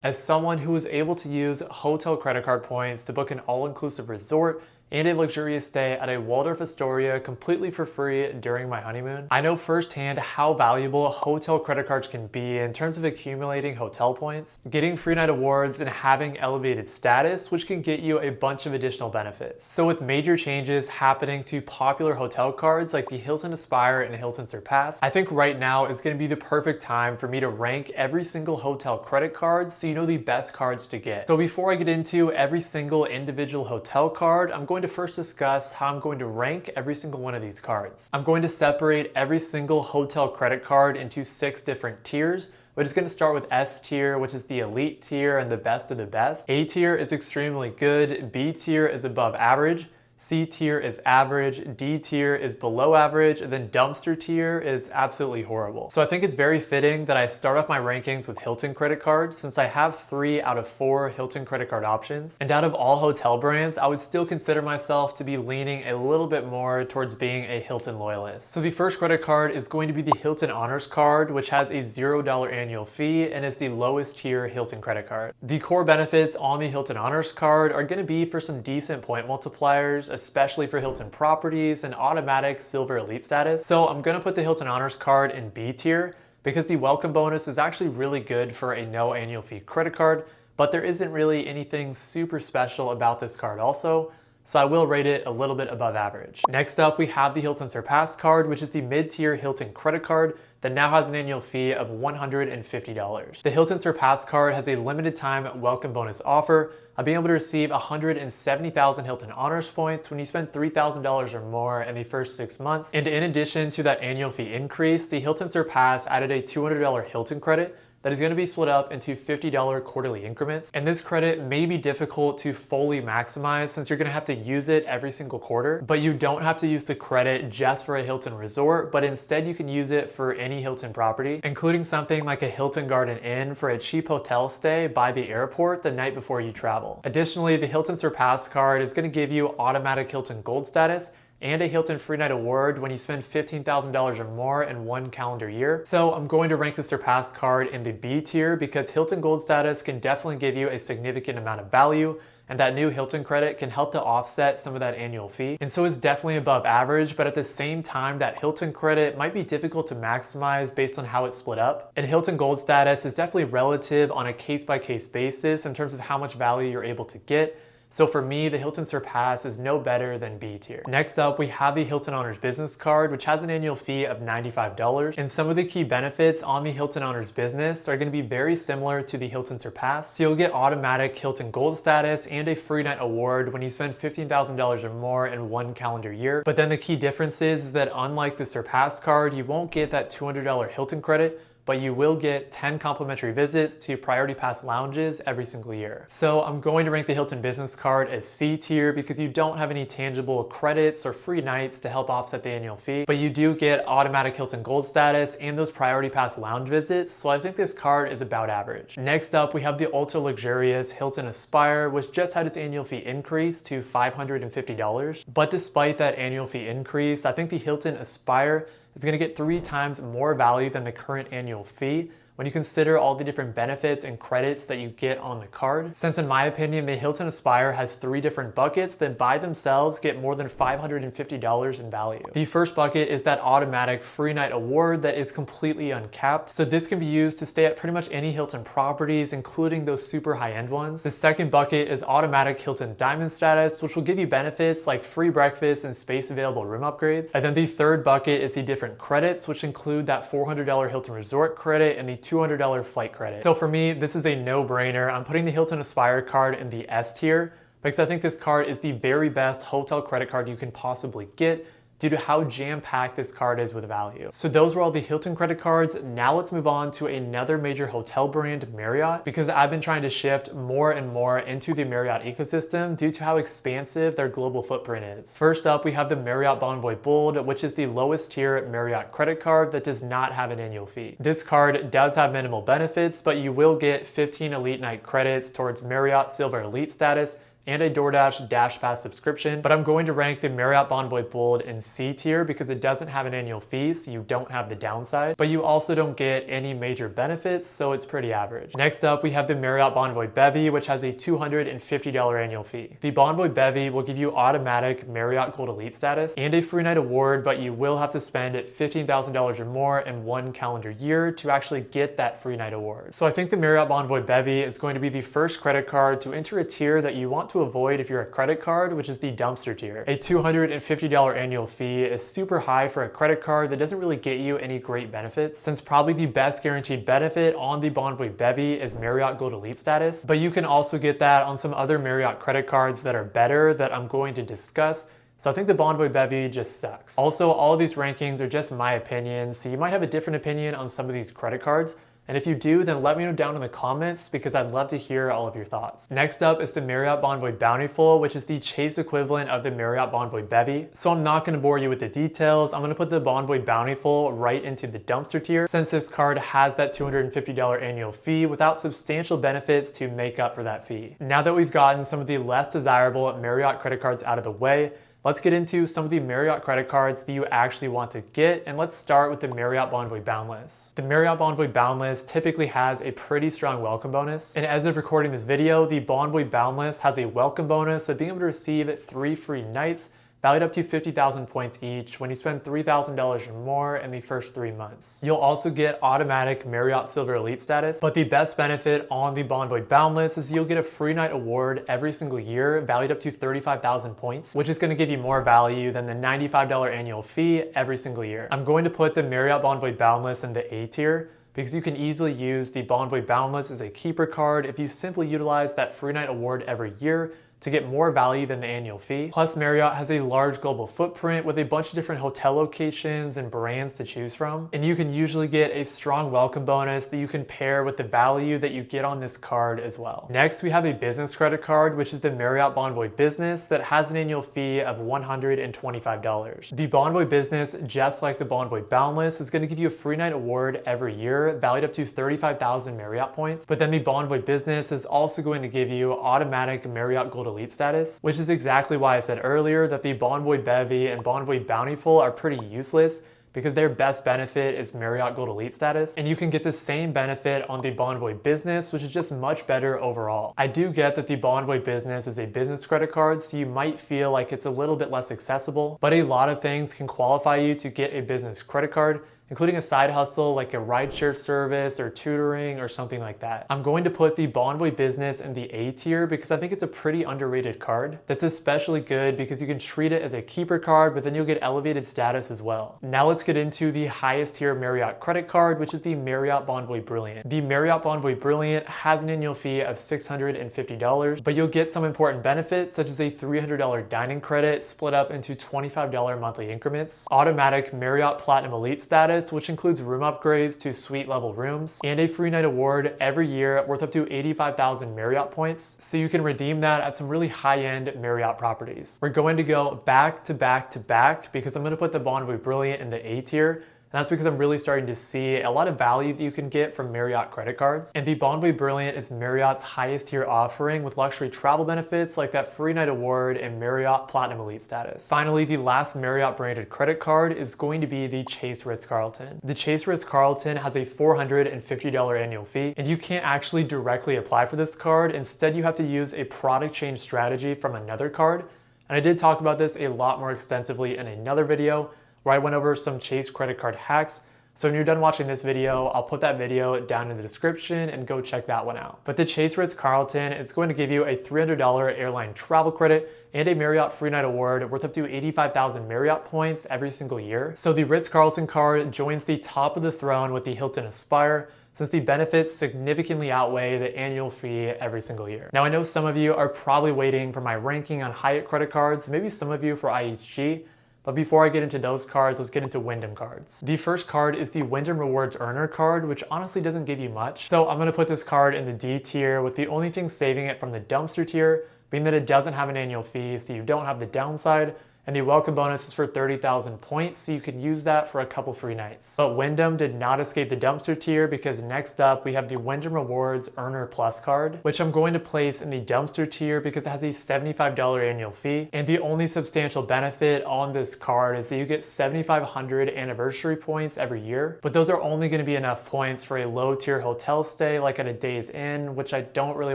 As someone who was able to use hotel credit card points to book an all-inclusive resort and a luxurious stay at a Waldorf Astoria completely for free during my honeymoon, I know firsthand how valuable hotel credit cards can be in terms of accumulating hotel points, getting free night awards, and having elevated status, which can get you a bunch of additional benefits. So with major changes happening to popular hotel cards like the Hilton Aspire and Hilton Surpass, I think right now is going to be the perfect time for me to rank every single hotel credit card so you know the best cards to get. So before I get into every single individual hotel card, I'm going to first discuss how I'm going to rank every single one of these cards. I'm going to separate every single hotel credit card into 6 different tiers. We're just going to start with S tier, which is the elite tier and the best of the best. A tier is extremely good, B tier is above average, C tier is average, D tier is below average, and then dumpster tier is absolutely horrible. So I think it's very fitting that I start off my rankings with Hilton credit cards since I have 3 out of 4 Hilton credit card options. And out of all hotel brands, I would still consider myself to be leaning a little bit more towards being a Hilton loyalist. So the first credit card is going to be the Hilton Honors card, which has a $0 annual fee and is the lowest tier Hilton credit card. The core benefits on the Hilton Honors card are going to be for some decent point multipliers, especially for Hilton properties and automatic Silver Elite status. So I'm gonna put the Hilton Honors card in B tier because the welcome bonus is actually really good for a no annual fee credit card, but there isn't really anything super special about this card also. So I will rate it a little bit above average. Next up, we have the Hilton Surpass card, which is the mid-tier Hilton credit card that now has an annual fee of $150. The Hilton Surpass card has a limited time welcome bonus offer of being able to receive 170,000 Hilton Honors points when you spend $3,000 or more in the first 6 months. And in addition to that annual fee increase, the Hilton Surpass added a $200 Hilton credit that is going to be split up into $50 quarterly increments. And this credit may be difficult to fully maximize since you're going to have to use it every single quarter, but you don't have to use the credit just for a Hilton resort, but instead you can use it for any Hilton property, including something like a Hilton Garden Inn for a cheap hotel stay by the airport the night before you travel. Additionally, the Hilton Surpass card is going to give you automatic Hilton Gold status and a Hilton Free Night Award when you spend $15,000 or more in 1 calendar year. So I'm going to rank the Surpass card in the B tier because Hilton Gold status can definitely give you a significant amount of value, and that new Hilton credit can help to offset some of that annual fee. And so it's definitely above average, but at the same time, that Hilton credit might be difficult to maximize based on how it's split up. And Hilton Gold status is definitely relative on a case-by-case basis in terms of how much value you're able to get. So for me, the Hilton Surpass is no better than B tier. Next up, we have the Hilton Honors Business Card, which has an annual fee of $95. And some of the key benefits on the Hilton Honors Business are going to be very similar to the Hilton Surpass. So you'll get automatic Hilton Gold status and a free night award when you spend $15,000 or more in 1 calendar year. But then the key difference is that unlike the Surpass card, you won't get that $200 Hilton credit, but you will get 10 complimentary visits to Priority Pass lounges every single year. So I'm going to rank the Hilton Business Card as C tier because you don't have any tangible credits or free nights to help offset the annual fee, but you do get automatic Hilton Gold status and those Priority Pass lounge visits, so I think this card is about average. Next up, we have the ultra luxurious Hilton Aspire, which just had its annual fee increase to $550. But despite that annual fee increase, I think the Hilton Aspire is going to get 3 times more value than the current annual fee when you consider all the different benefits and credits that you get on the card. Since in my opinion, the Hilton Aspire has 3 different buckets that by themselves get more than $550 in value. The first bucket is that automatic free night award that is completely uncapped. So this can be used to stay at pretty much any Hilton properties, including those super high-end ones. The second bucket is automatic Hilton Diamond status, which will give you benefits like free breakfast and space available room upgrades. And then the third bucket is the different credits, which include that $400 Hilton Resort credit and the $200 flight credit. So for me, this is a no-brainer. I'm putting the Hilton Aspire card in the S tier because I think this card is the very best hotel credit card you can possibly get due to how jam-packed this card is with value. So those were all the Hilton credit cards. Now let's move on to another major hotel brand, Marriott, because I've been trying to shift more and more into the Marriott ecosystem due to how expansive their global footprint is. First up, we have the Marriott Bonvoy Bold, which is the lowest tier Marriott credit card that does not have an annual fee. This card does have minimal benefits, but you will get 15 Elite Night credits towards Marriott Silver Elite status and a DoorDash Dash Pass subscription, but I'm going to rank the Marriott Bonvoy Bold in C tier because it doesn't have an annual fee, so you don't have the downside, but you also don't get any major benefits, so it's pretty average. Next up, we have the Marriott Bonvoy Bevy, which has a $250 annual fee. The Bonvoy Bevy will give you automatic Marriott Gold Elite status and a free night award, but you will have to spend $15,000 or more in 1 calendar year to actually get that free night award. So I think the Marriott Bonvoy Bevy is going to be the first credit card to enter a tier that you want to avoid if you're a credit card, which is the dumpster tier. A $250 annual fee is super high for a credit card that doesn't really get you any great benefits, since probably the best guaranteed benefit on the Bonvoy Bevy is Marriott Gold Elite status, but you can also get that on some other Marriott credit cards that are better that I'm going to discuss. So I think the Bonvoy Bevy just sucks. Also, all of these rankings are just my opinion, so you might have a different opinion on some of these credit cards. And if you do, then let me know down in the comments because I'd love to hear all of your thoughts. Next up is the Marriott Bonvoy Bountiful, which is the Chase equivalent of the Marriott Bonvoy Bevy. So I'm not gonna bore you with the details. I'm gonna put the Bonvoy Bountiful right into the dumpster tier since this card has that $250 annual fee without substantial benefits to make up for that fee. Now that we've gotten some of the less desirable Marriott credit cards out of the way, let's get into some of the Marriott credit cards that you actually want to get, and let's start with the Marriott Bonvoy Boundless. The Marriott Bonvoy Boundless typically has a pretty strong welcome bonus, and as of recording this video, the Bonvoy Boundless has a welcome bonus of being able to receive 3 free nights valued up to 50,000 points each when you spend $3,000 or more in the first 3 months. You'll also get automatic Marriott Silver Elite status, but the best benefit on the Bonvoy Boundless is you'll get a free night award every single year valued up to 35,000 points, which is going to give you more value than the $95 annual fee every single year. I'm going to put the Marriott Bonvoy Boundless in the A tier because you can easily use the Bonvoy Boundless as a keeper card if you simply utilize that free night award every year to get more value than the annual fee. Plus, Marriott has a large global footprint with a bunch of different hotel locations and brands to choose from. And you can usually get a strong welcome bonus that you can pair with the value that you get on this card as well. Next, we have a business credit card, which is the Marriott Bonvoy Business that has an annual fee of $125. The Bonvoy Business, just like the Bonvoy Boundless, is gonna give you a free night award every year, valued up to 35,000 Marriott points. But then the Bonvoy Business is also going to give you automatic Marriott Gold Elite status, which is exactly why I said earlier that the Bonvoy Bevy and Bonvoy Bountiful are pretty useless because their best benefit is Marriott Gold Elite status, and you can get the same benefit on the Bonvoy Business, which is just much better overall. I do get that the Bonvoy Business is a business credit card, so you might feel like it's a little bit less accessible, but a lot of things can qualify you to get a business credit card, including a side hustle like a rideshare service or tutoring or something like that. I'm going to put the Bonvoy Business in the A tier because I think it's a pretty underrated card that's especially good because you can treat it as a keeper card, but then you'll get elevated status as well. Now let's get into the highest tier Marriott credit card, which is the Marriott Bonvoy Brilliant. The Marriott Bonvoy Brilliant has an annual fee of $650, but you'll get some important benefits such as a $300 dining credit split up into $25 monthly increments, automatic Marriott Platinum Elite status, which includes room upgrades to suite level rooms, and a free night award every year worth up to 85,000 Marriott points, so you can redeem that at some really high-end Marriott properties. We're going to go back to back to back because I'm going to put the Bonvoy Brilliant in the A tier. And that's because I'm really starting to see a lot of value that you can get from Marriott credit cards. And the Bonvoy Brilliant is Marriott's highest tier offering with luxury travel benefits like that free night award and Marriott Platinum Elite status. Finally, the last Marriott branded credit card is going to be the Chase Ritz-Carlton. The Chase Ritz-Carlton has a $450 annual fee, and you can't actually directly apply for this card. Instead, you have to use a product change strategy from another card. And I did talk about this a lot more extensively in another video where I went over some Chase credit card hacks. So when you're done watching this video, I'll put that video down in the description and go check that one out. But the Chase Ritz-Carlton is going to give you a $300 airline travel credit and a Marriott free night award worth up to 85,000 Marriott points every single year. So the Ritz-Carlton card joins the top of the throne with the Hilton Aspire, since the benefits significantly outweigh the annual fee every single year. Now I know some of you are probably waiting for my ranking on Hyatt credit cards, maybe some of you for IHG, but before I get into those cards, let's get into Wyndham Cards. The first card is the Wyndham Rewards Earner card, which honestly doesn't give you much. So I'm gonna put this card in the D tier, with the only thing saving it from the dumpster tier being that it doesn't have an annual fee, so you don't have the downside, and the welcome bonus is for 30,000 points, so you can use that for a couple free nights. But Wyndham did not escape the dumpster tier because next up we have the Wyndham Rewards Earner Plus card, which I'm going to place in the dumpster tier because it has a $75 annual fee, and the only substantial benefit on this card is that you get 7,500 anniversary points every year, but those are only going to be enough points for a low tier hotel stay like at a Days Inn, which I don't really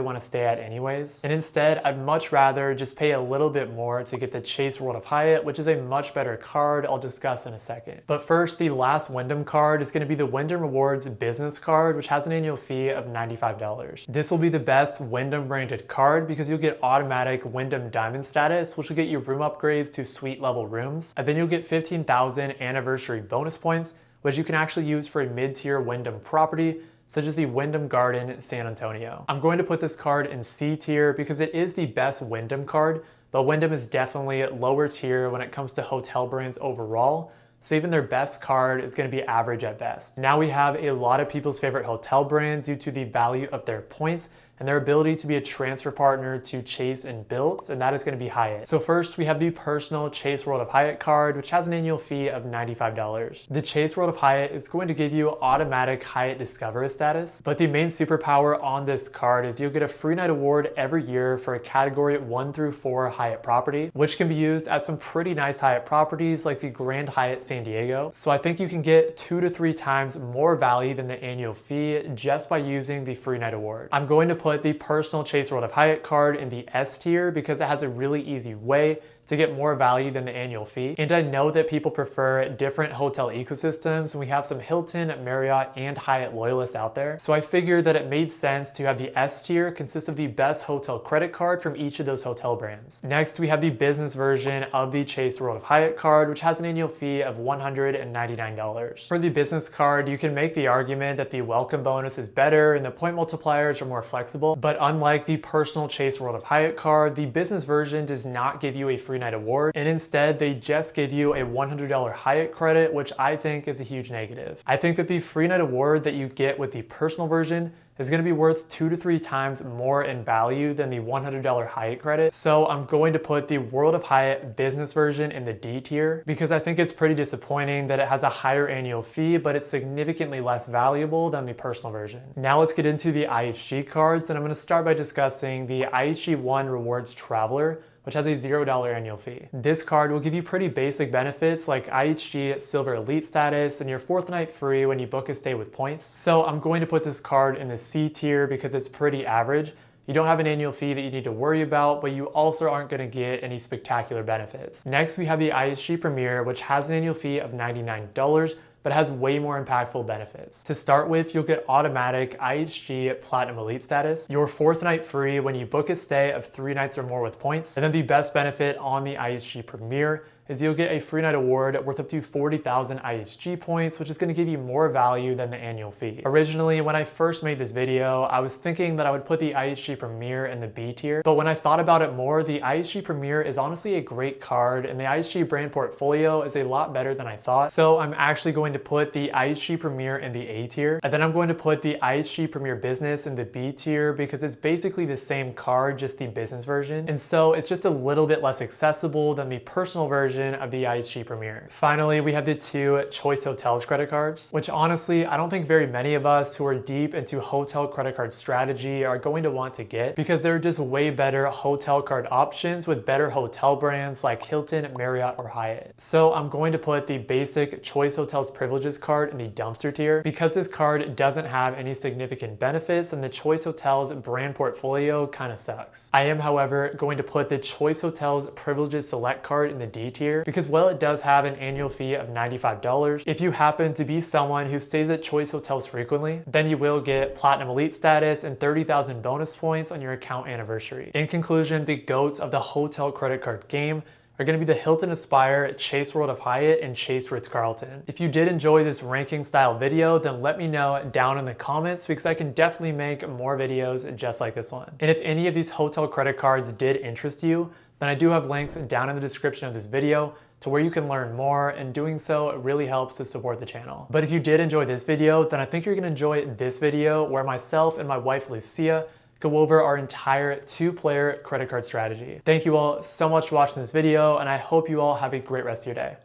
want to stay at anyways. And instead, I'd much rather just pay a little bit more to get the Chase World of Hyatt, which is a much better card I'll discuss in a second. But first, the last Wyndham card is going to be the Wyndham Rewards Business Card, which has an annual fee of $95. This will be the best Wyndham branded card because you'll get automatic Wyndham Diamond status, which will get you room upgrades to suite level rooms, and then you'll get 15,000 anniversary bonus points, which you can actually use for a mid-tier Wyndham property, such as the Wyndham Garden San Antonio. I'm going to put this card in C tier because it is the best Wyndham card, but Wyndham is definitely lower tier when it comes to hotel brands overall, so even their best card is going to be average at best. Now we have a lot of people's favorite hotel brand due to the value of their points and their ability to be a transfer partner to Chase and Bilt, and that is going to be Hyatt. So first, we have the personal Chase World of Hyatt card, which has an annual fee of $95. The Chase World of Hyatt is going to give you automatic Hyatt Discover status, but the main superpower on this card is you'll get a free night award every year for a category 1 through 4 Hyatt property, which can be used at some pretty nice Hyatt properties like the Grand Hyatt San Diego. So I think you can get 2 to 3 times more value than the annual fee just by using the free night award. I'm going to put the personal Chase World of Hyatt card in the S tier because it has a really easy way to get more value than the annual fee. And I know that people prefer different hotel ecosystems, and we have some Hilton, Marriott, and Hyatt loyalists out there. So I figured that it made sense to have the S tier consist of the best hotel credit card from each of those hotel brands. Next, we have the business version of the Chase World of Hyatt card, which has an annual fee of $199. For the business card, you can make the argument that the welcome bonus is better and the point multipliers are more flexible, but unlike the personal Chase World of Hyatt card, the business version does not give you a free night award, and instead they just give you a $100 Hyatt credit, which I think is a huge negative. I think that the free night award that you get with the personal version is going to be worth 2 to 3 times more in value than the $100 Hyatt credit. So I'm going to put the World of Hyatt business version in the D tier because I think it's pretty disappointing that it has a higher annual fee, but it's significantly less valuable than the personal version. Now let's get into the IHG cards, and I'm going to start by discussing the IHG One Rewards Traveler, which has a $0 annual fee. This card will give you pretty basic benefits like IHG Silver Elite status and your 4th night free when you book a stay with points. So I'm going to put this card in the C tier because it's pretty average. You don't have an annual fee that you need to worry about, but you also aren't going to get any spectacular benefits. Next, we have the IHG Premier, which has an annual fee of $99, but has way more impactful benefits. To start with, you'll get automatic IHG Platinum Elite status, your 4th night free when you book a stay of 3 nights or more with points, and then the best benefit on the IHG Premier is you'll get a free night award worth up to 40,000 IHG points, which is going to give you more value than the annual fee. Originally, when I first made this video, I was thinking that I would put the IHG Premier in the B tier, but when I thought about it more, the IHG Premier is honestly a great card, and the IHG brand portfolio is a lot better than I thought. So I'm actually going to put the IHG Premier in the A tier, and then I'm going to put the IHG Premier Business in the B tier because it's basically the same card, just the business version, and so it's just a little bit less accessible than the personal version of the IHG Premier. Finally, we have the 2 Choice Hotels credit cards, which honestly, I don't think very many of us who are deep into hotel credit card strategy are going to want to get because they're just way better hotel card options with better hotel brands like Hilton, Marriott, or Hyatt. So I'm going to put the basic Choice Hotels Privileges card in the dumpster tier because this card doesn't have any significant benefits and the Choice Hotels brand portfolio kind of sucks. I am, however, going to put the Choice Hotels Privileges Select card in the D tier because while it does have an annual fee of $95, if you happen to be someone who stays at Choice Hotels frequently, then you will get Platinum Elite status and 30,000 bonus points on your account anniversary. In conclusion, the GOATs of the hotel credit card game are going to be the Hilton Aspire, Chase World of Hyatt, and Chase Ritz-Carlton. If you did enjoy this ranking style video, then let me know down in the comments because I can definitely make more videos just like this one. And if any of these hotel credit cards did interest you, then I do have links down in the description of this video to where you can learn more, and doing so really helps to support the channel. But if you did enjoy this video, then I think you're going to enjoy this video where myself and my wife Lucia go over our entire 2-player credit card strategy. Thank you all so much for watching this video, and I hope you all have a great rest of your day.